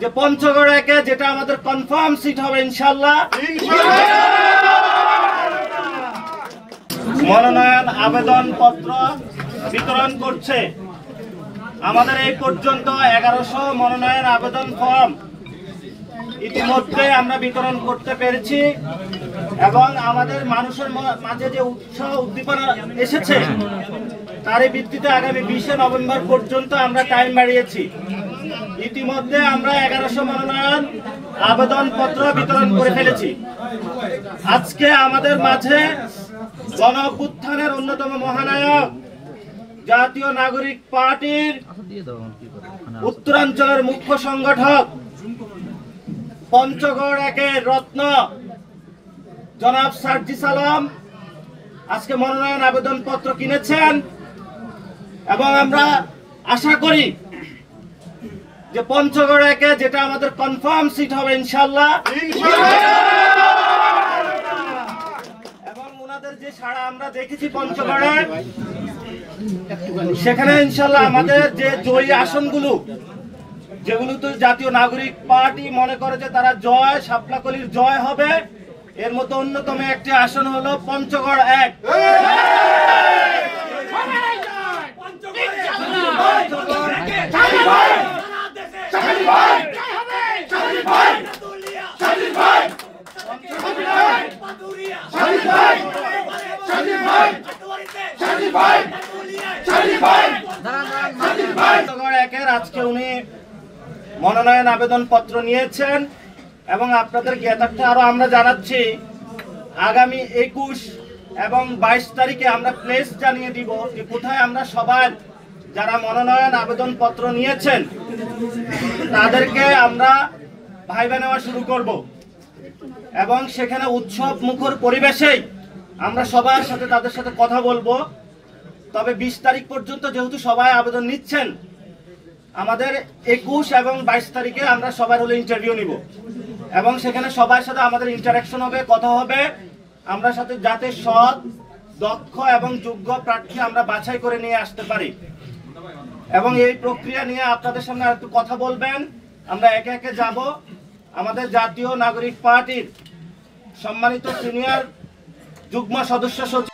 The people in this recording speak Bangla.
যে পঞ্চগড় একে যেটা আমাদের কনফার্ম সিট হবে ইনশাআল্লাহ। মনোনয়ন আবেদন পত্র বিতরণ করছে। আমাদের এই পর্যন্ত 1100 মনোনয়ন আবেদন ফর্ম ইতিমধ্যে আমরা বিতরণ করতে পেরেছি এবং আমাদের মানুষের মাঝে যে উৎসাহ উদ্দীপনা এসেছে তারই ভিত্তিতে আগামী 20 নভেম্বর পর্যন্ত আমরা টাইম বাড়িয়েছি। ইতিমধ্যে আমরা 1100 মনোনয়ন আবেদন পত্র বিতরণ করে ফেলেছি। আজকে আমাদের মাঝে গণ অভ্যুত্থানের অন্যতম মহানায়ক জাতীয় নাগরিক পার্টির উত্তরাঞ্চলের মুখ্য সংগঠক পঞ্চগড় একের রত্ন জনাব সার্জিস আলম আজকে মনোনয়ন আবেদন পত্র কিনেছেন এবং আমরা আশা করি যে পঞ্চগড় একে যেটা আমাদের কনফার্ম সিট হবে ইনশাআল্লাহ। এবং ওনাদের যে সাড়া আমরা দেখেছি পঞ্চগড়ে, সেখানে ইনশাআল্লাহ আমাদের যে জয়ী আসনগুলো যেগুলো তো জাতীয় নাগরিক পার্টি মনে করে যে তারা জয় শাপলাকলির জয় হবে, এর মতো অন্যতম একটি আসন হলো পঞ্চগড় এক। আজকে উনি মনোনয়ন আবেদন পত্র নিয়েছেন এবং আপনাদের জ্ঞাতার্থে আরো আমরা জানাচ্ছি আগামী 21 এবং 22 তারিখে আমরা প্লেস জানিয়ে দিব যে কোথায় আমরা সবার যারা মনোনয়ন আবেদন পত্র নিয়েছেন তাদেরকে আমরা ভাইবা নেওয়া শুরু করব এবং সেখানে উৎসব মুখর পরিবেশেই আমরা সবার সাথে তাদের সাথে কথা বলবো। তবে 20 তারিখ পর্যন্ত যেহেতু সবাই আবেদন নিচ্ছেন, আমাদের 21 এবং 22 তারিখে আমরা সবার হলে ইন্টারভিউ নিব এবং সেখানে সবার সাথে আমাদের ইন্টারাকশন হবে, কথা হবে, আমরা সাথে যাতে সৎ দক্ষ এবং যোগ্য প্রার্থী আমরা বাছাই করে নিয়ে আসতে পারি। এবং এই প্রক্রিয়া নিয়ে আপনাদের সামনে একটু কথা বলবেন, আমরা একে একে যাব। আমাদের জাতীয় নাগরিক পার্টির সম্মানিত সিনিয়র যুগ্ম সদস্য সচিব